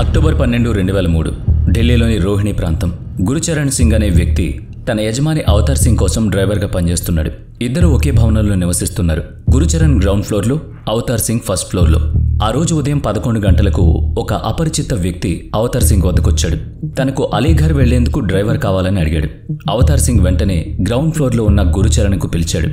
October 12, 2003 ఢిల్లీలోని రోహిణి ప్రాంతం. గురుచరణ్ సింగ్ అనే వ్యక్తి తన యజమాని అవతార్ సింగ్ కోసం డ్రైవర్గా పనిచేస్తున్నాడు. ఇద్దరు ఒకే భవనంలో నివసిస్తున్నారు. గురుచరణ్ గ్రౌండ్ ఫ్లోర్లో, అవతార్ సింగ్ ఫస్ట్ ఫ్లోర్లో. ఆ రోజు ఉదయం 11 గంటలకు ఒక అపరిచిత వ్యక్తి అవతార్ సింగ్ వద్దకొచ్చాడు. తనకు అలీఘర్ వెళ్లేందుకు డ్రైవర్ కావాలని అడిగాడు. అవతార్ సింగ్ వెంటనే గ్రౌండ్ ఫ్లోర్లో ఉన్న గురుచరణ్కు పిలిచాడు.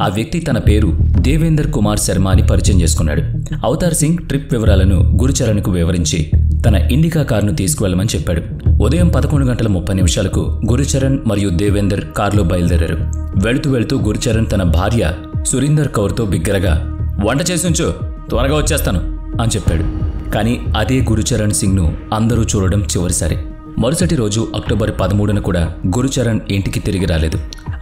ఆ వ్యక్తి తన పేరు దేవేందర్ కుమార్ శర్మ అని పరిచయం చేసుకున్నాడు. అవతార్ సింగ్ ట్రిప్ వివరాలను గురుచరణ్కు వివరించి తన ఇండికా కారును తీసుకువెళ్లమని చెప్పాడు. ఉదయం 11:30 గురుచరణ్ మరియు దేవేందర్ కారులో బయలుదేరారు. వెళుతూ వెళుతూ గురుచరణ్ తన భార్య సురీందర్ కౌర్తో బిగ్గరగా, "వంట చేసి ఉంచు, త్వరగా వచ్చేస్తాను" అని చెప్పాడు. కానీ అదే గురుచరణ్ సింగ్ను అందరూ చూడడం చివరిసారి. మరుసటి రోజు అక్టోబర్ 13న కూడా గురుచరణ్ ఇంటికి తిరిగి రాలేదు.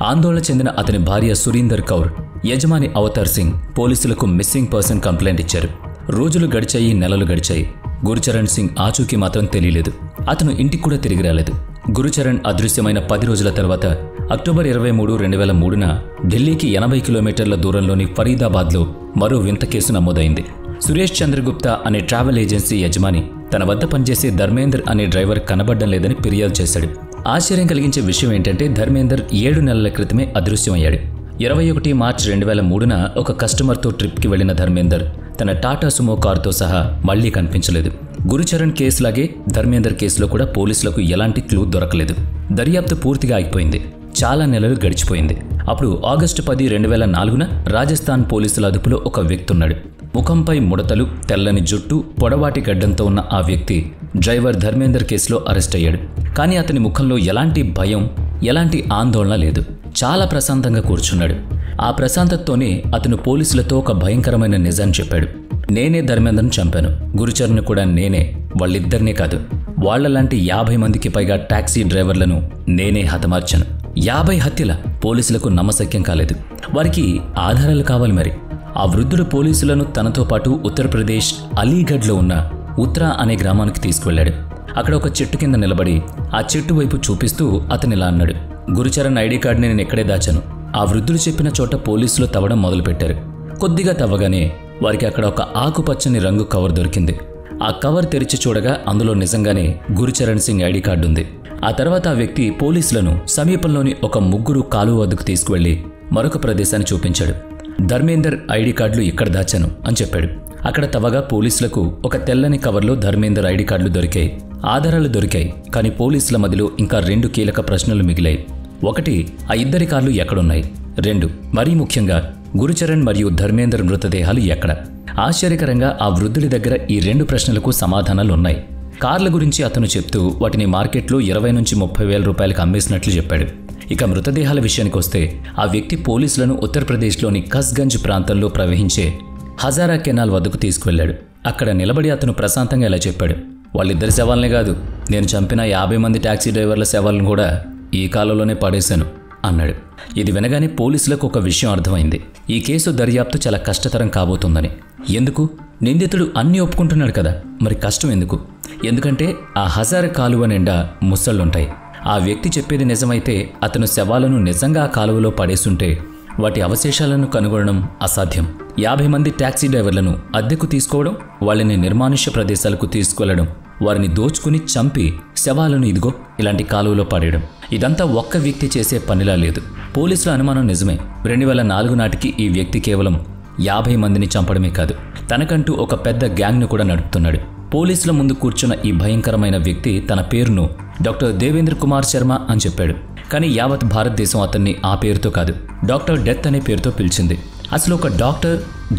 ఆందోళన చెందిన అతని భార్య సురీందర్ కౌర్ యజమాని అవతార్ సింగ్ పోలీసులకు మిస్సింగ్ పర్సన్ కంప్లైంట్ ఇచ్చారు. రోజులు గడిచాయి, నెలలు గడిచాయి. గురుచరణ్ సింగ్ ఆచూకీ మాత్రం తెలియలేదు. అతను ఇంటికి కూడా తిరిగి రాలేదు. గురుచరణ్ అదృశ్యమైన 10 రోజుల తర్వాత అక్టోబర్ 23, 2003న ఢిల్లీకి 80 కిలోమీటర్ల దూరంలోని ఫరీదాబాద్లో మరో వింత కేసు నమోదైంది. సురేష్ చంద్రగుప్తా అనే ట్రావెల్ ఏజెన్సీ యజమాని తన వద్ద పనిచేసే ధర్మేందర్ అనే డ్రైవర్ కనబడ్డం లేదని ఫిర్యాదు చేశాడు. ఆశ్చర్యం కలిగించే విషయం ఏంటంటే ధర్మేందర్ 7 నెలల క్రితమే అదృశ్యమయ్యాడు. 21 మార్చి 2003న ఒక కస్టమర్తో ట్రిప్కి వెళ్లిన ధర్మేందర్ తన టాటా సుమో కారుతో సహా మళ్లీ కనిపించలేదు. గురుచరణ్ కేసులాగే ధర్మేందర్ కేసులో కూడా పోలీసులకు ఎలాంటి క్లూ దొరకలేదు. దర్యాప్తు పూర్తిగా ఆగిపోయింది. చాలా నెలలు గడిచిపోయింది. అప్పుడు ఆగస్టు 10, 2004న రాజస్థాన్ పోలీసుల అదుపులో ఒక వ్యక్తి ఉన్నాడు. ముఖంపై ముడతలు, తెల్లని జుట్టు, పొడవాటి గడ్డంతో ఉన్న ఆ వ్యక్తి డ్రైవర్ ధర్మేందర్ కేసులో అరెస్ట్ అయ్యాడు. కానీ అతని ముఖంలో ఎలాంటి భయం, ఎలాంటి ఆందోళన లేదు. చాలా ప్రశాంతంగా కూర్చున్నాడు. ఆ ప్రశాంతతతోనే అతను పోలీసులతో ఒక భయంకరమైన నిజాన్ని చెప్పాడు. "నేనే ధర్మేందర్ను చంపాను. గురుచరణ్ కూడా నేనే. వాళ్ళిద్దరినే కాదు, వాళ్లలాంటి 50 మందికి పైగా టాక్సీ డ్రైవర్లను నేనే హతమార్చాను." 50 హత్యల పోలీసులకు నమ్మశక్యం కాలేదు. వారికి ఆధారాలు కావాలి. మరి ఆ వృద్ధుడు పోలీసులను తనతో పాటు ఉత్తరప్రదేశ్ అలీగఢ్లో ఉన్న ఉత్తరా అనే గ్రామానికి తీసుకువెళ్లాడు. అక్కడ ఒక చెట్టు కింద నిలబడి ఆ చెట్టు వైపు చూపిస్తూ అతనిలా అన్నాడు, "గురుచరణ్ ఐడి కార్డుని నేను ఎక్కడే దాచాను." ఆ వృద్ధుడు చెప్పిన చోట పోలీసులు తవ్వడం మొదలుపెట్టారు. కొద్దిగా తవ్వగానే వారికి అక్కడ ఒక ఆకుపచ్చని రంగు కవర్ దొరికింది. ఆ కవర్ తెరిచి చూడగా అందులో నిజంగానే గురుచరణ్ సింగ్ ఐడి కార్డు ఉంది. ఆ తర్వాత ఆ వ్యక్తి పోలీసులను సమీపంలోని ఒక 3 కాలువ వద్దకు తీసుకువెళ్లి మరొక ప్రదేశాన్ని చూపించాడు. "ధర్మేందర్ ఐడి కార్డులు ఇక్కడ దాచాను" అని చెప్పాడు. అక్కడ తవ్వగా పోలీసులకు ఒక తెల్లని కవర్లో ధర్మేందర్ ఐడి కార్డులు దొరికాయి. ఆధారాలు దొరికాయి. కానీ పోలీసుల మధ్యలో ఇంకా 2 కీలక ప్రశ్నలు మిగిలాయి. 1, ఆ ఇద్దరి కార్లు ఎక్కడున్నాయి? 2, మరీ ముఖ్యంగా గురుచరణ్ మరియు ధర్మేందర్ మృతదేహాలు ఎక్కడ? ఆశ్చర్యకరంగా ఆ వృద్ధుడి దగ్గర ఈ 2 ప్రశ్నలకు సమాధానాలు ఉన్నాయి. కార్ల గురించి అతను చెప్తూ వాటిని మార్కెట్లో 20 నుంచి 30 వేల రూపాయలకు అమ్మేసినట్లు చెప్పాడు. ఇక మృతదేహాల విషయానికి వస్తే ఆ వ్యక్తి పోలీసులను ఉత్తరప్రదేశ్లోని కస్గంజ్ ప్రాంతంలో ప్రవహించే హజారా కెనాల్ వద్దకు తీసుకువెళ్లాడు. అక్కడ నిలబడి అతను ప్రశాంతంగా ఇలా చెప్పాడు, "వాళ్ళిద్దరి శవాలనే కాదు, నేను చంపిన 50 మంది టాక్సీ డ్రైవర్ల శవాలను కూడా ఈ కాలంలోనే పడేశాను" అన్నాడు. ఇది వినగానే పోలీసులకు ఒక విషయం అర్థమైంది. ఈ కేసు దర్యాప్తు చాలా కష్టతరం కాబోతుందని. ఎందుకు? నిందితుడు అన్నీ ఒప్పుకుంటున్నాడు కదా, మరి కష్టం ఎందుకు? ఎందుకంటే ఆ హజారా కాలువ నిండా ముసళ్లుంటాయి. ఆ వ్యక్తి చెప్పేది నిజమైతే అతను శవాలను నిజంగా ఆ కాలువలో పడేస్తుంటే వాటి అవశేషాలను కనుగొనడం అసాధ్యం. 50 మంది టాక్సీ డ్రైవర్లను అద్దెకు తీసుకోవడం, వాళ్ళని నిర్మానుష్య ప్రదేశాలకు తీసుకువెళ్లడం, వారిని దోచుకుని చంపి శవాలను ఇదిగో ఇలాంటి కాలువలో పడేయడం, ఇదంతా ఒక్క వ్యక్తి చేసే పనిలా లేదు. పోలీసుల అనుమానం నిజమే. 2004 నాటికి ఈ వ్యక్తి కేవలం 50 మందిని చంపడమే కాదు, తనకంటూ ఒక పెద్ద గ్యాంగ్ను కూడా నడుపుతున్నాడు. పోలీసుల ముందు కూర్చున్న ఈ భయంకరమైన వ్యక్తి తన పేరును డాక్టర్ దేవేంద్ర కుమార్ శర్మ అని చెప్పాడు. కానీ యావత్ భారతదేశం అతన్ని ఆ పేరుతో కాదు, డాక్టర్ డెత్ అనే పేరుతో పిలిచింది. అసలు ఒక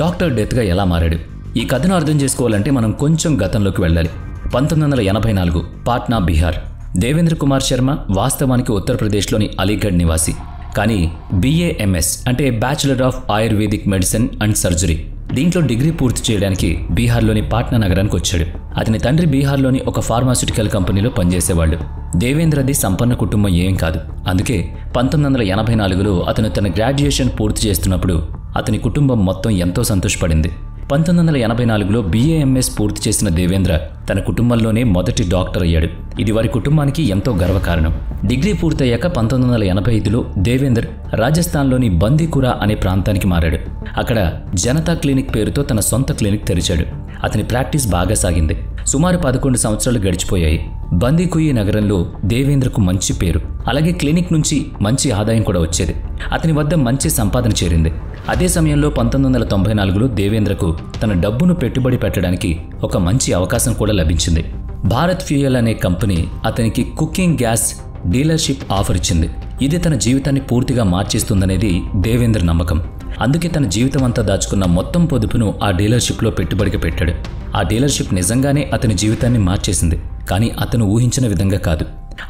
డాక్టర్ డెత్గా ఎలా మారాడు? ఈ కథను అర్థం చేసుకోవాలంటే మనం కొంచెం గతంలోకి వెళ్ళాలి. 1984 పాట్నా, బీహార్. దేవేంద్ర కుమార్ శర్మ వాస్తవానికి ఉత్తరప్రదేశ్లోని అలీగఢ్ నివాసి. కానీ BAMS అంటే bachelor of ayurvedic medicine and surgery, దీంట్లో డిగ్రీ పూర్తి చేయడానికి బీహార్లోని పాట్నా నగరానికి వచ్చాడు. అతని తండ్రి బీహార్లోని ఒక ఫార్మాస్యూటికల్ కంపెనీలో పనిచేసేవాళ్ళు. దేవేంద్రది సంపన్న కుటుంబం ఏం కాదు. అందుకే 1984లో అతను తన గ్రాడ్యుయేషన్ పూర్తి చేస్తున్నప్పుడు అతని కుటుంబం మొత్తం ఎంతో సంతోషపడింది. 1984లో BAMS పూర్తి చేసిన దేవేంద్ర తన కుటుంబంలోనే మొదటి డాక్టర్ అయ్యాడు. ఇది వారి కుటుంబానికి ఎంతో గర్వకారణం. డిగ్రీ పూర్తయ్యాక 1985లో దేవేందర్ రాజస్థాన్లోని బందీకురా అనే ప్రాంతానికి మారాడు. అక్కడ జనతా క్లినిక్ పేరుతో తన సొంత క్లినిక్ తెరిచాడు. అతని ప్రాక్టీస్ బాగా సాగింది. సుమారు 11 సంవత్సరాలు గడిచిపోయాయి. బందీకుయి నగరంలో దేవేంద్రకు మంచి పేరు, అలాగే క్లినిక్ నుంచి మంచి ఆదాయం కూడా వచ్చేది. అతని వద్ద మంచి సంపాదన చేరింది. అదే సమయంలో 1994లో దేవేంద్రకు తన డబ్బును పెట్టుబడి పెట్టడానికి ఒక మంచి అవకాశం కూడా లభించింది. భారత్ ఫ్యూయల్ అనే కంపెనీ అతనికి కుకింగ్ గ్యాస్ డీలర్షిప్ ఆఫర్ ఇచ్చింది. ఇది తన జీవితాన్ని పూర్తిగా మార్చేస్తుందనేది దేవేంద్ర నమ్మకం. అందుకే తన జీవితం అంతా దాచుకున్న మొత్తం పొదుపును ఆ డీలర్షిప్లో పెట్టుబడికి పెట్టాడు. ఆ డీలర్షిప్ నిజంగానే అతని జీవితాన్ని మార్చేసింది, కానీ అతను ఊహించిన విధంగా కాదు.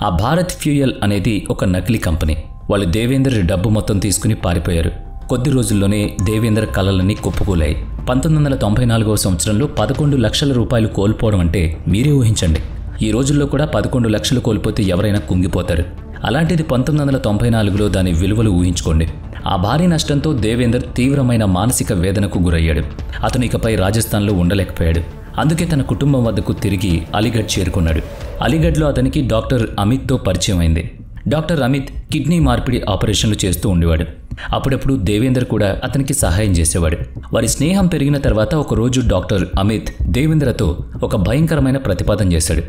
ఆ భారత్ ఫ్యూయల్ అనేది ఒక నకిలీ కంపెనీ. వాళ్ళు దేవేంద్ర డబ్బు మొత్తం తీసుకుని పారిపోయారు. కొద్ది రోజుల్లోనే దేవేంద్ర కలలన్నీ కుప్పకూలాయి. 1994వ సంవత్సరంలో 11 లక్షల రూపాయలు కోల్పోవడం అంటే మీరే ఊహించండి. ఈ రోజుల్లో కూడా 11 లక్షలు కోల్పోతే ఎవరైనా కుంగిపోతారు. అలాంటిది 1994లో దాని విలువలు ఊహించుకోండి. ఆ భారీ నష్టంతో దేవేందర్ తీవ్రమైన మానసిక వేదనకు గురయ్యాడు. అతను ఇకపై రాజస్థాన్లో ఉండలేకపోయాడు. అందుకే తన కుటుంబం వద్దకు తిరిగి అలీగఢ్ చేరుకున్నాడు. అలీగఢ్లో అతనికి డాక్టర్ అమిత్తో పరిచయం అయింది. డాక్టర్ అమిత్ కిడ్నీ మార్పిడి ఆపరేషన్లు చేస్తూ ఉండేవాడు. అప్పుడప్పుడు దేవేందర్ కూడా అతనికి సహాయం చేసేవాడు. వారి స్నేహం పెరిగిన తర్వాత ఒకరోజు డాక్టర్ అమిత్ దేవేంద్రతో ఒక భయంకరమైన ప్రతిపాదన చేశాడు.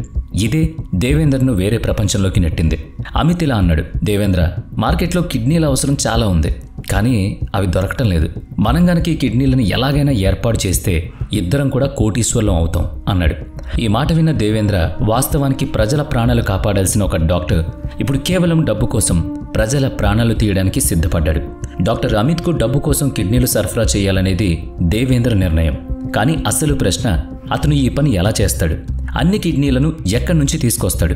ఇదే దేవేందర్ను వేరే ప్రపంచంలోకి నెట్టింది. అమిత్ ఇలా అన్నాడు, దేవేంద్ర, మార్కెట్లో కిడ్నీల అవసరం చాలా ఉంది, కానీ అవి దొరకటం లేదు. మనం గనక ఈ కిడ్నీలను ఎలాగైనా ఏర్పాటు చేస్తే ఇద్దరం కూడా కోటీశ్వర్లం అవుతాం అన్నాడు. ఈ మాట విన్న దేవేంద్ర వాస్తవానికి ప్రజల ప్రాణాలు కాపాడాల్సిన ఒక డాక్టర్ ఇప్పుడు కేవలం డబ్బు కోసం ప్రజల ప్రాణాలు తీయడానికి సిద్ధపడ్డాడు. డాక్టర్ అమిత్కు డబ్బు కోసం కిడ్నీలు సరఫరా చేయాలనేది దేవేంద్ర నిర్ణయం. కానీ అసలు ప్రశ్న, అతను ఈ పని ఎలా చేస్తాడు? అన్ని కిడ్నీలను ఎక్కడి నుంచి తీసుకొస్తాడు?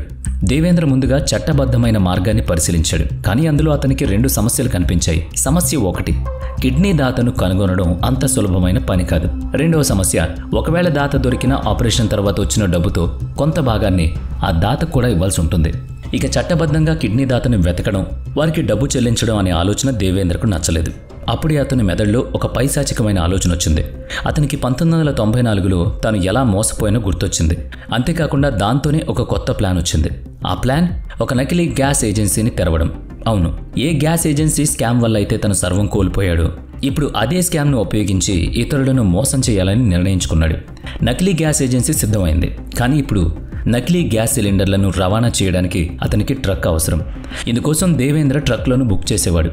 దేవేంద్ర ముందుగా చట్టబద్ధమైన మార్గాన్ని పరిశీలించాడు. కానీ అందులో అతనికి 2 సమస్యలు కనిపించాయి. సమస్య 1, కిడ్నీ దాతను కనుగొనడం అంత సులభమైన పని కాదు. రెండవ సమస్య, ఒకవేళ దాత దొరికిన ఆపరేషన్ తర్వాత వచ్చిన డబ్బుతో కొంత భాగాన్ని ఆ దాతకు కూడా ఇవ్వాల్సి ఉంటుంది. ఇక చట్టబద్ధంగా కిడ్నీ దాతను వెతకడం, వారికి డబ్బు చెల్లించడం అనే ఆలోచన దేవేంద్రకు నచ్చలేదు. అప్పుడే అతని మెదడులో ఒక పైశాచికమైన ఆలోచన వచ్చింది. అతనికి 1994లో తాను ఎలా మోసపోయినో గుర్తొచ్చింది. అంతేకాకుండా దాంతోనే ఒక కొత్త ప్లాన్ వచ్చింది. ఆ ప్లాన్ ఒక నకిలీ గ్యాస్ ఏజెన్సీని తెరవడం. అవును, ఏ గ్యాస్ ఏజెన్సీ స్కామ్ వల్ల అయితే తను సర్వం కోల్పోయాడు, ఇప్పుడు అదే స్కామ్ను ఉపయోగించి ఇతరులను మోసం చేయాలని నిర్ణయించుకున్నాడు. నకిలీ గ్యాస్ ఏజెన్సీ సిద్ధమైంది. కానీ ఇప్పుడు నకిలీ గ్యాస్ సిలిండర్లను రవాణా చేయడానికి అతనికి ట్రక్ అవసరం. ఇందుకోసం దేవేంద్ర ట్రక్లను బుక్ చేసేవాడు.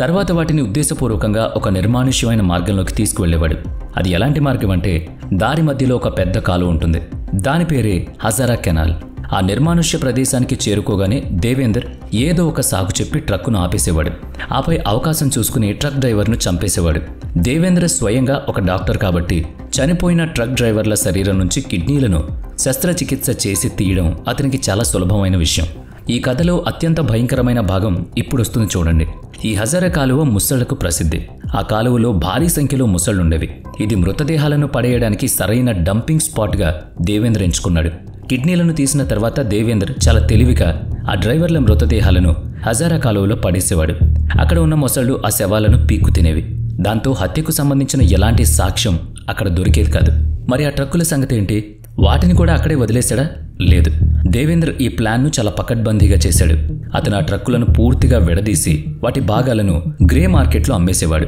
తర్వాత వాటిని ఉద్దేశపూర్వకంగా ఒక నిర్మానుష్యమైన మార్గంలోకి తీసుకువెళ్లేవాడు. అది ఎలాంటి మార్గం అంటే, దారి మధ్యలో ఒక పెద్ద కాలువ ఉంటుంది. దాని పేరే హజారా కెనాల్. ఆ నిర్మానుష్య ప్రదేశానికి చేరుకోగానే దేవేందర్ ఏదో ఒక సాగు చెప్పి ట్రక్కును ఆపేసేవాడు. ఆపై అవకాశం చూసుకుని ట్రక్ డ్రైవర్ను చంపేసేవాడు. దేవేంద్ర స్వయంగా ఒక డాక్టర్ కాబట్టి చనిపోయిన ట్రక్ డ్రైవర్ల శరీరం నుంచి కిడ్నీలను శస్త్రచికిత్స చేసి తీయడం అతనికి చాలా సులభమైన విషయం. ఈ కథలో అత్యంత భయంకరమైన భాగం ఇప్పుడు వస్తుంది చూడండి. ఈ హజారా కాలువ ముసళ్లకు ప్రసిద్ధి. ఆ కాలువలో భారీ సంఖ్యలో ముసళ్లుండేవి. ఇది మృతదేహాలను పడేయడానికి సరైన డంపింగ్ స్పాట్గా దేవేంద్ర ఎంచుకున్నాడు. కిడ్నీలను తీసిన తర్వాత దేవేంద్ర చాలా తెలివిగా ఆ డ్రైవర్ల మృతదేహాలను హజారా కాలువలో పడేసేవాడు. అక్కడ ఉన్న మొసళ్ళు ఆ శవాలను పీక్కు తినేవి. దాంతో హత్యకు సంబంధించిన ఎలాంటి సాక్ష్యం అక్కడ దొరికేది కాదు. మరి ఆ ట్రక్కుల సంగతి ఏంటి? వాటిని కూడా అక్కడే వదిలేశాడా? లేదు. దేవేంద్ర ఈ ప్లాన్ను చాలా పకడ్బందీగా చేశాడు. అతను ఆ ట్రక్కులను పూర్తిగా విడదీసి వాటి భాగాలను గ్రే మార్కెట్లో అమ్మేసేవాడు.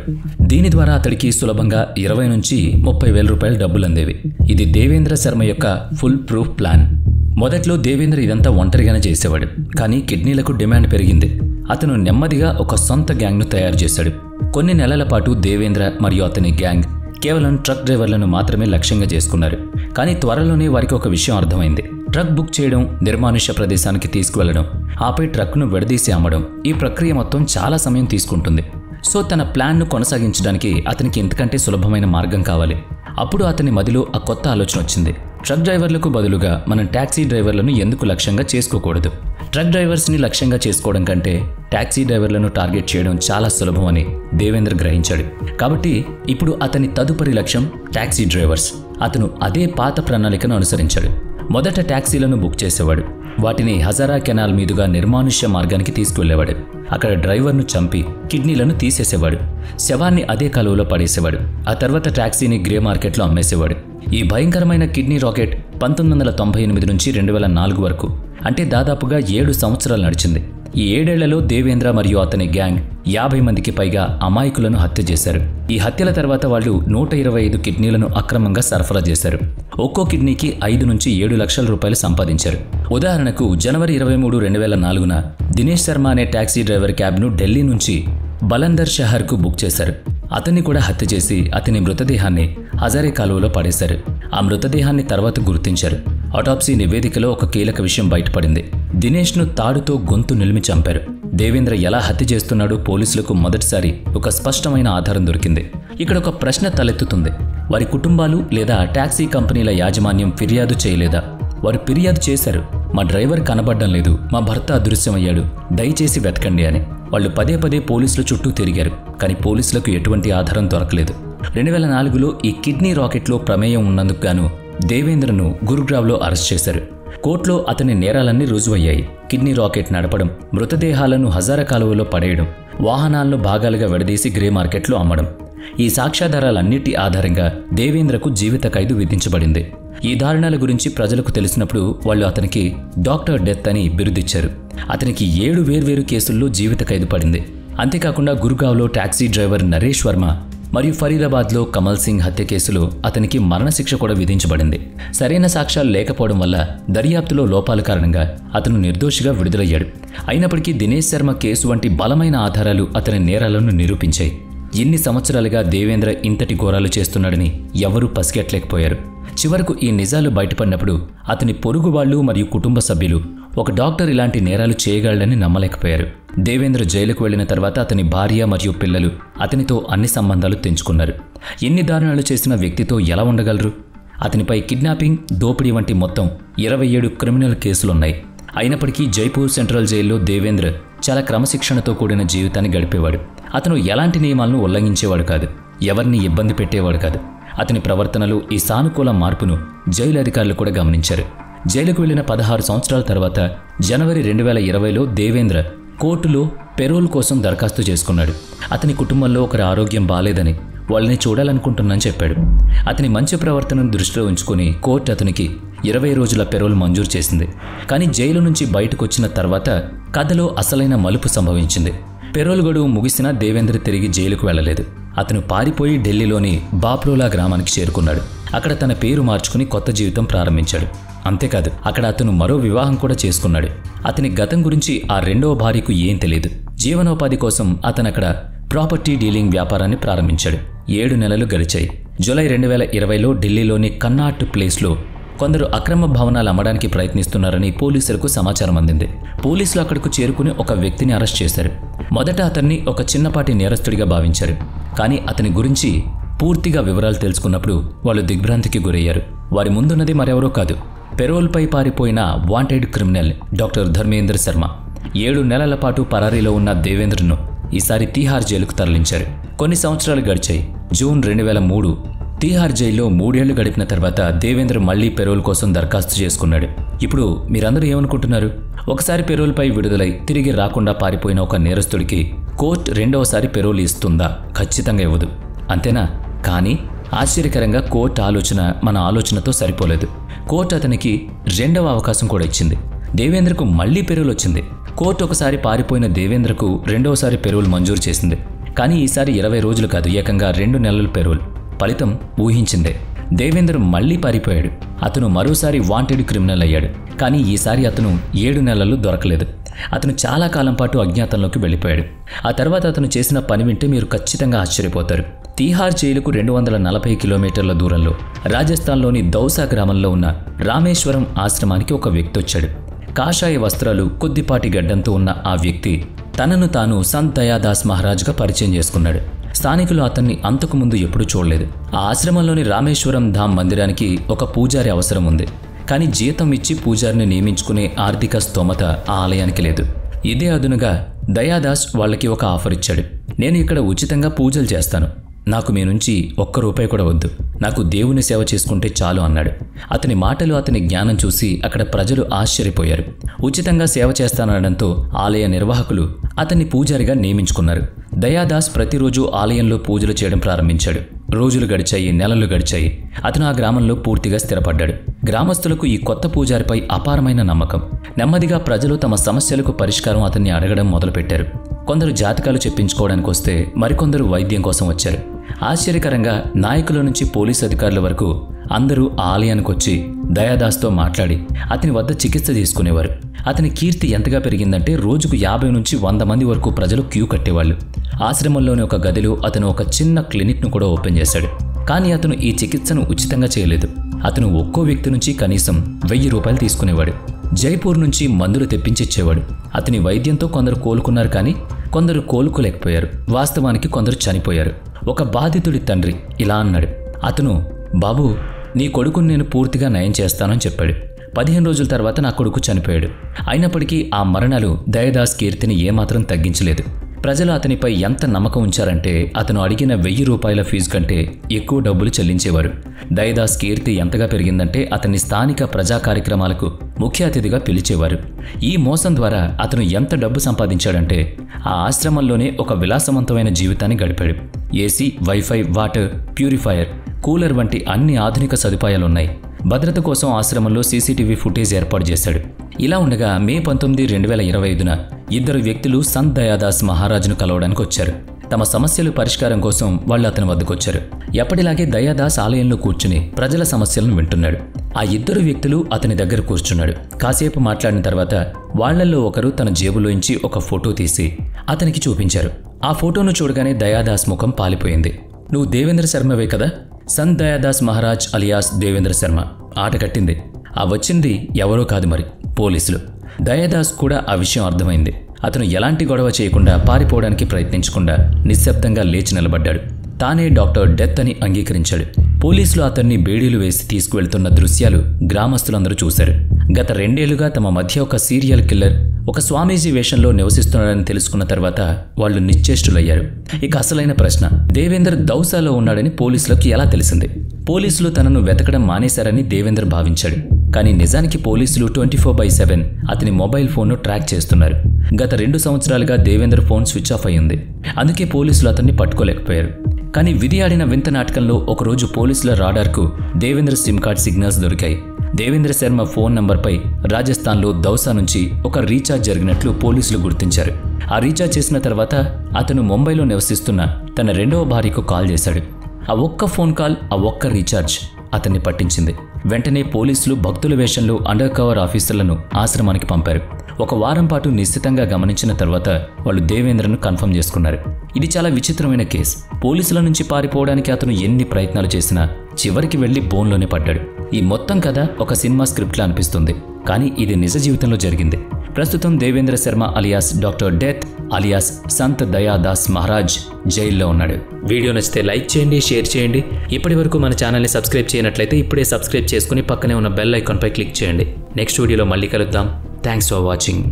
దీని ద్వారా అతడికి సులభంగా 20 నుంచి 30 వేల రూపాయల డబ్బులు అందేవి. ఇది దేవేంద్ర శర్మ యొక్క ఫుల్ ప్రూఫ్ ప్లాన్. మొదట్లో దేవేంద్ర ఇదంతా ఒంటరిగానే చేసేవాడు. కానీ కిడ్నీలకు డిమాండ్ పెరిగింది. అతను నెమ్మదిగా ఒక సొంత గ్యాంగ్ను తయారు చేశాడు. కొన్ని నెలల పాటు దేవేంద్ర మరియు అతని గ్యాంగ్ కేవలం ట్రక్ డ్రైవర్లను మాత్రమే లక్ష్యంగా చేసుకున్నారు. కానీ త్వరలోనే వారికి ఒక విషయం అర్థమైంది. ట్రక్ బుక్ చేయడం, నిర్మానుష్య ప్రదేశానికి తీసుకువెళ్లడం, ఆపై ట్రక్ను విడదీసి అమ్మడం, ఈ ప్రక్రియ మొత్తం చాలా సమయం తీసుకుంటుంది. సో తన ప్లాన్ను కొనసాగించడానికి అతనికి ఇంతకంటే సులభమైన మార్గం కావాలి. అప్పుడు అతని మదిలో ఆ కొత్త ఆలోచన వచ్చింది. ట్రక్ డ్రైవర్లకు బదులుగా మనం ట్యాక్సీ డ్రైవర్లను ఎందుకు లక్ష్యంగా చేసుకోకూడదు? ట్రక్ డ్రైవర్స్ని లక్ష్యంగా చేసుకోవడం కంటే ట్యాక్సీ డ్రైవర్లను టార్గెట్ చేయడం చాలా సులభమని దేవేంద్ర గ్రహించాడు. కాబట్టి ఇప్పుడు అతని తదుపరి లక్ష్యం ట్యాక్సీ డ్రైవర్స్. అతను అదే పాత ప్రణాళికను అనుసరించాడు. మొదట ట్యాక్సీలను బుక్ చేసేవాడు. వాటిని హజారా కెనాల్ మీదుగా నిర్మానుష్య మార్గానికి తీసుకువెళ్లేవాడు. అక్కడ డ్రైవర్ను చంపి కిడ్నీలను తీసేసేవాడు. శవాన్ని అదే కాలువలో పడేసేవాడు. ఆ తర్వాత ట్యాక్సీని గ్రే మార్కెట్లో అమ్మేసేవాడు. ఈ భయంకరమైన కిడ్నీ రాకెట్ 1998 నుంచి 2004 వరకు, అంటే దాదాపుగా 7 సంవత్సరాలు నడిచింది. ఈ 7 ఏళ్లలో దేవేంద్ర మరియు అతని గ్యాంగ్ 50 మందికి పైగా అమాయకులను హత్య చేశారు. ఈ హత్యల తర్వాత వాళ్ళు 125 కిడ్నీలను అక్రమంగా సరఫరా చేశారు. ఒక్కో కిడ్నీకి 5 నుంచి 7 లక్షల రూపాయలు సంపాదించారు. ఉదాహరణకు జనవరి 23, 2004న దినేష్ శర్మ అనే టాక్సీ డ్రైవర్ క్యాబ్ను ఢిల్లీ నుంచి బలందర్ షహర్కు బుక్ చేశారు. అతన్ని కూడా హత్య చేసి అతని మృతదేహాన్ని హజారే కాలువలో పడేశారు. ఆ మృతదేహాన్ని తర్వాత గుర్తించారు. ఆటోప్సీ నివేదికలో ఒక కీలక విషయం బయటపడింది. దినేష్ను తాడుతో గొంతు నిలిమి చంపారు. దేవేంద్ర ఎలా హత్య చేస్తున్నాడో పోలీసులకు మొదటిసారి ఒక స్పష్టమైన ఆధారం దొరికింది. ఇక్కడ ఒక ప్రశ్న తలెత్తుతుంది. వారి కుటుంబాలు లేదా టాక్సీ కంపెనీల యాజమాన్యం ఫిర్యాదు చేయలేదా? వారు ఫిర్యాదు చేశారు. మా డ్రైవర్ కనబడ్డం లేదు, మా భర్త అదృశ్యమయ్యాడు, దయచేసి వెతకండి అని. వాళ్ళు పదే పదే పోలీసుల చుట్టూ తిరిగారు. కానీ పోలీసులకు ఎటువంటి ఆధారం దొరకలేదు. 2004లో ఈ కిడ్నీ రాకెట్లో ప్రమేయం ఉన్నందుకు గాను దేవేంద్రను గురుగ్రావ్లో అరెస్ట్ చేశారు. కోర్టులో అతని నేరాలన్నీ రుజువయ్యాయి. కిడ్నీ రాకెట్ నడపడం, మృతదేహాలను హజారా కాలువలో పడేయడం, వాహనాలను భాగాలుగా విడదీసి గ్రే మార్కెట్లో అమ్మడం. ఈ సాక్ష్యాధారాలన్నిటి ఆధారంగా దేవేంద్రకు జీవిత ఖైదు విధించబడింది. ఈ దారుణాల గురించి ప్రజలకు తెలిసినప్పుడు వాళ్ళు అతనికి డాక్టర్ డెత్ అని బిరుదిచ్చారు. అతనికి 7 వేర్వేరు కేసుల్లో జీవిత ఖైదు పడింది. అంతేకాకుండా గురుగావ్లో టాక్సీ డ్రైవర్ నరేష్ వర్మ మరియు ఫరీదాబాద్లో కమల్ సింగ్ హత్య కేసులో అతనికి మరణశిక్ష కూడా విధించబడింది. సరైన సాక్ష్యాలు లేకపోవడం వల్ల దర్యాప్తులో లోపాల కారణంగా అతను నిర్దోషిగా విడుదలయ్యాడు. అయినప్పటికీ దినేష్ శర్మ కేసు వంటి బలమైన ఆధారాలు అతని నేరాలను నిరూపించాయి. ఎన్ని సంవత్సరాలుగా దేవేంద్ర ఇంతటి ఘోరాలు చేస్తున్నాడని ఎవరూ పసిగట్టలేకపోయారు. చివరకు ఈ నిజాలు బయటపడినప్పుడు అతని పొరుగు వాళ్ళు మరియు కుటుంబ సభ్యులు ఒక డాక్టర్ ఇలాంటి నేరాలు చేయగలడని నమ్మలేకపోయారు. దేవేంద్ర జైలుకు వెళ్లిన తర్వాత అతని భార్య మరియు పిల్లలు అతనితో అన్ని సంబంధాలు తెంచుకున్నారు. ఎన్ని దారుణాలు చేసిన వ్యక్తితో ఎలా ఉండగలరు? అతనిపై కిడ్నాపింగ్, దోపిడీ వంటి మొత్తం 27 క్రిమినల్ కేసులున్నాయి. అయినప్పటికీ జైపూర్ సెంట్రల్ జైల్లో దేవేంద్ర చాలా క్రమశిక్షణతో కూడిన జీవితాన్ని గడిపేవాడు. అతను ఎలాంటి నియమాలను ఉల్లంఘించేవాడు కాదు, ఎవరిని ఇబ్బంది పెట్టేవాడు కాదు. అతని ప్రవర్తనలో ఈ సానుకూల మార్పును జైలు అధికారులు కూడా గమనించారు. జైలుకు వెళ్లిన 16 సంవత్సరాల తర్వాత జనవరి 2020లో దేవేంద్ర కోర్టులో పెరోల్ కోసం దరఖాస్తు చేసుకున్నాడు. అతని కుటుంబంలో ఒకరి ఆరోగ్యం బాలేదని వాళ్ళని చూడాలనుకుంటున్నానని చెప్పాడు. అతని మంచి ప్రవర్తనను దృష్టిలో ఉంచుకుని కోర్టు అతనికి 20 రోజుల పెరోల్ మంజూరు చేసింది. కానీ జైలు నుంచి బయటకు వచ్చిన తర్వాత కథలో అసలైన మలుపు సంభవించింది. పెరోల్ గడువు ముగిసినా దేవేంద్ర తిరిగి జైలుకు వెళ్లలేదు. అతను పారిపోయి ఢిల్లీలోని బాప్రోలా గ్రామానికి చేరుకున్నాడు. అక్కడ తన పేరు మార్చుకుని కొత్త జీవితం ప్రారంభించాడు. అంతేకాదు, అక్కడ అతను మరో వివాహం కూడా చేసుకున్నాడు. అతని గతం గురించి ఆ రెండవ భార్యకు ఏం తెలియదు. జీవనోపాధి కోసం అతను అక్కడ ప్రాపర్టీ డీలింగ్ వ్యాపారాన్ని ప్రారంభించాడు. 7 నెలలు గడిచాయి. జూలై 2020లో ఢిల్లీలోని కన్నాట్ ప్లేస్లో కొందరు అక్రమ భవనాలు అమ్మడానికి ప్రయత్నిస్తున్నారని పోలీసులకు సమాచారం అందింది. పోలీసులు అక్కడకు చేరుకుని ఒక వ్యక్తిని అరెస్ట్ చేశారు. మొదట అతన్ని ఒక చిన్నపాటి నేరస్తుడిగా భావించారు. కానీ అతని గురించి పూర్తిగా వివరాలు తెలుసుకున్నప్పుడు వాళ్ళు దిగ్భ్రాంతికి గురయ్యారు. వారి ముందున్నది మరెవరో కాదు, పెరోల్పై పారిపోయిన wanted criminal doctor Dharmendra Sharma. 7 నెలల పాటు పరారీలో ఉన్న దేవేంద్రను ఈసారి తీహార్ జైలుకు తరలించారు. కొన్ని సంవత్సరాలు గడిచాయి. జూన్ 2003 తీహార్ జైల్లో 3 ఏళ్లు గడిపిన తర్వాత దేవేంద్ర మళ్లీ పెరోల్ కోసం దరఖాస్తు చేసుకున్నాడు. ఇప్పుడు మీరందరూ ఏమనుకుంటున్నారు? ఒకసారి పెరోల్పై విడుదలై తిరిగి రాకుండా పారిపోయిన ఒక నేరస్తుడికి కోర్టు రెండవసారి పెరోల్ ఇస్తుందా? ఖచ్చితంగా ఇవ్వదు. అంతేనా? కానీ ఆశ్చర్యకరంగా కోర్టు ఆలోచన మన ఆలోచనతో సరిపోలేదు. కోర్టు అతనికి 2వ అవకాశం కూడా ఇచ్చింది. దేవేంద్రకు మళ్లీ పెరోల్ వచ్చింది. కోర్టు ఒకసారి పారిపోయిన దేవేంద్రకు 2వసారి పెరోల్ మంజూరు చేసింది. కానీ ఈసారి 20 రోజులు కాదు, ఏకంగా 2 నెలల పెరోల్. ఫలితం ఊహించిందే. దేవేంద్ర మళ్లీ పారిపోయాడు. అతను మరోసారి వాంటెడ్ క్రిమినల్ అయ్యాడు. కానీ ఈసారి అతను 7 నెలలు దొరకలేదు. అతను చాలా కాలం పాటు అజ్ఞాతంలోకి వెళ్ళిపోయాడు. ఆ తర్వాత అతను చేసిన పని వింటే మీరు ఖచ్చితంగా ఆశ్చర్యపోతారు. తీహార్ జైలుకు 240 కిలోమీటర్ల దూరంలో రాజస్థాన్లోని దౌసా గ్రామంలో ఉన్న రామేశ్వరం ఆశ్రమానికి ఒక వ్యక్తి వచ్చాడు. కాషాయ వస్త్రాలు, కొద్దిపాటి గడ్డంతో ఉన్న ఆ వ్యక్తి తనను తాను సంత్ దయాదాస్ మహారాజ్గా పరిచయం చేసుకున్నాడు. స్థానికులు అతన్ని అంతకుముందు ఎప్పుడూ చూడలేదు. ఆ ఆశ్రమంలోని రామేశ్వరం ధామ్ మందిరానికి ఒక పూజారి అవసరం ఉంది. కానీ జీతం ఇచ్చి పూజారిని నియమించుకునే ఆర్థిక స్తోమత ఆ ఆలయానికి లేదు. ఇదే అదునుగా దయాదాస్ వాళ్ళకి ఒక ఆఫర్ ఇచ్చాడు. నేను ఇక్కడ ఉచితంగా పూజలు చేస్తాను, నాకు మీ నుంచి ₹1 కూడా వద్దు, నాకు దేవుని సేవ చేసుకుంటే చాలు అన్నాడు. అతని మాటలు, అతని జ్ఞానం చూసి అక్కడ ప్రజలు ఆశ్చర్యపోయారు. ఉచితంగా సేవ చేస్తానడంతో ఆలయ నిర్వాహకులు అతన్ని పూజారిగా నియమించుకున్నారు. దయాదాస్ ప్రతిరోజు ఆలయంలో పూజలు చేయడం ప్రారంభించాడు. రోజులు గడిచాయి, నెలలు గడిచాయి. అతను ఆ గ్రామంలో పూర్తిగా స్థిరపడ్డాడు. గ్రామస్తులకు ఈ కొత్త పూజారిపై అపారమైన నమ్మకం. నెమ్మదిగా ప్రజలు తమ సమస్యలకు పరిష్కారం అతన్ని అడగడం మొదలుపెట్టారు. కొందరు జాతకాలు చెప్పించుకోవడానికి వస్తే మరికొందరు వైద్యం కోసం వచ్చారు. ఆశ్చర్యకరంగా నాయకుల నుంచి పోలీసు అధికారుల వరకు అందరూ ఆ ఆలయానికి వచ్చి దయాదాస్తో మాట్లాడి అతని వద్ద చికిత్స తీసుకునేవారు. అతని కీర్తి ఎంతగా పెరిగిందంటే రోజుకు 50 నుంచి 100 మంది వరకు ప్రజలు క్యూ కట్టేవాళ్ళు. ఆశ్రమంలోని ఒక గదిలో అతను ఒక చిన్న క్లినిక్ను కూడా ఓపెన్ చేశాడు. కానీ అతను ఈ చికిత్సను ఉచితంగా చేయలేదు. అతను ఒక్కో వ్యక్తి నుంచి కనీసం 1000 రూపాయలు తీసుకునేవాడు. జైపూర్ నుంచి మందులు తెప్పించిచ్చేవాడు. అతని వైద్యంతో కొందరు కోలుకున్నారు, కానీ కొందరు కోలుకోలేకపోయారు. వాస్తవానికి కొందరు చనిపోయారు. ఒక బాధితుడి తండ్రి ఇలా అన్నాడు, అతను, బాబు, నీ కొడుకుని నేను పూర్తిగా నయం చేస్తానని చెప్పాడు. 15 రోజుల తర్వాత నా కొడుకు చనిపోయాడు. అయినప్పటికీ ఆ మరణాలు దయాదాస్ కీర్తిని ఏమాత్రం తగ్గించలేదు. ప్రజలు అతనిపై ఎంత నమ్మకం ఉంచారంటే అతను అడిగిన 1000 రూపాయల ఫీజు కంటే ఎక్కువ డబ్బులు చెల్లించేవారు. దయాదాస్ కీర్తి ఎంతగా పెరిగిందంటే అతన్ని స్థానిక ప్రజా కార్యక్రమాలకు ముఖ్య అతిథిగా పిలిచేవారు. ఈ మోసం ద్వారా అతను ఎంత డబ్బు సంపాదించాడంటే ఆ ఆశ్రమంలోనే ఒక విలాసవంతమైన జీవితాన్ని గడిపాడు. AC, wifi, water purifier, cooler వంటి అన్ని ఆధునిక సదుపాయాలున్నాయి. భద్రత కోసం ఆశ్రమంలో సీసీటీవీ ఫుటేజ్ ఏర్పాటు చేశాడు. ఇలా ఉండగా మే 19, 2025న 2 వ్యక్తులు సంత్ దయాదాస్ మహారాజ్ను కలవడానికి వచ్చారు. తమ సమస్యలు పరిష్కారం కోసం వాళ్ళు అతని వద్దకొచ్చారు. ఎప్పటిలాగే దయాదాస్ ఆలయంలో కూర్చుని ప్రజల సమస్యలను వింటున్నాడు. ఆ 2 వ్యక్తులు అతని దగ్గర కూర్చున్నాడు. కాసేపు మాట్లాడిన తర్వాత వాళ్లలో ఒకరు తన జేబులోంచి ఒక ఫోటో తీసి అతనికి చూపించారు. ఆ ఫోటోను చూడగానే దయాదాస్ ముఖం పాలిపోయింది. నువ్వు దేవేంద్ర శర్మవే కదా? సంత్ దయాదాస్ మహారాజ్ అలియాస్ దేవేంద్ర శర్మ. ఆట కట్టింది. ఆ వచ్చింది ఎవరో కాదు, మరి పోలీసులు. దయాదాస్ కూడా ఆ విషయం అర్థమైంది. అతను ఎలాంటి గొడవ చేయకుండా, పారిపోవడానికి ప్రయత్నించకుండా నిశ్శబ్దంగా లేచి నిలబడ్డాడు. తానే డాక్టర్ డెత్ అని అంగీకరించాడు. పోలీసులు అతన్ని బేడీలు వేసి తీసుకువెళ్తున్న దృశ్యాలు గ్రామస్తులందరూ చూశారు. గత 2 ఏళ్లుగా తమ మధ్య ఒక సీరియల్ కిల్లర్ ఒక స్వామీజీ వేషంలో నివసిస్తున్నాడని తెలుసుకున్న తర్వాత వాళ్ళు నిశ్చేష్టులయ్యారు. ఇక అసలైన ప్రశ్న, దేవేందర్ దౌసాలో ఉన్నాడని పోలీసులకు ఎలా తెలిసింది? పోలీసులు తనను వెతకడం మానేశారని దేవేందర్ భావించాడు. కానీ నిజానికి పోలీసులు 24/7 అతని మొబైల్ ఫోన్ను ట్రాక్ చేస్తున్నారు. గత 2 సంవత్సరాలుగా దేవేందర్ ఫోన్ స్విచ్ ఆఫ్ అయ్యింది. అందుకే పోలీసులు అతన్ని పట్టుకోలేకపోయారు. కానీ విధి ఆడిన వింత నాటకంలో ఒకరోజు పోలీసుల రాడార్కు దేవేంద్ర సిమ్ కార్డ్ సిగ్నల్స్ దొరికాయి. దేవేంద్ర శర్మ ఫోన్ నంబర్పై రాజస్థాన్లో దౌసా నుంచి ఒక రీఛార్జ్ జరిగినట్లు పోలీసులు గుర్తించారు. ఆ రీఛార్జ్ చేసిన తర్వాత అతను ముంబైలో నివసిస్తున్న తన 2వ భార్యకు కాల్ చేశాడు. ఆ ఒక్క ఫోన్ కాల్, ఆ ఒక్క రీఛార్జ్ అతన్ని పట్టించింది. వెంటనే పోలీసులు భక్తుల వేషంలో అండర్ కవర్ ఆఫీసర్లను ఆశ్రమానికి పంపారు. 1 వారం పాటు నిశ్చితంగా గమనించిన తర్వాత వాళ్ళు దేవేంద్రను కన్ఫర్మ్ చేసుకున్నారు. ఇది చాలా విచిత్రమైన కేసు. పోలీసుల నుంచి పారిపోవడానికి అతను ఎన్ని ప్రయత్నాలు చేసినా చివరికి వెళ్లి బోన్లోనే పడ్డాడు. ఈ మొత్తం కథ ఒక సినిమా స్క్రిప్ట్లా అనిపిస్తుంది, కానీ ఇది నిజ జీవితంలో జరిగింది. ప్రస్తుతం Devendra Sharma alias doctor death alias Sant Dayadas Maharaj జైల్లో ఉన్నాడు. వీడియో నచ్చితే లైక్ చేయండి, షేర్ చేయండి. ఇప్పటి వరకు మన ఛానల్ని సబ్స్క్రైబ్ చేయనట్లయితే ఇప్పుడే సబ్స్క్రైబ్ చేసుకుని పక్కనే ఉన్న బెల్ ఐకాన్పై క్లిక్ చేయండి. నెక్స్ట్ వీడియోలో మళ్ళీ కలుద్దాం. Thanks for watching.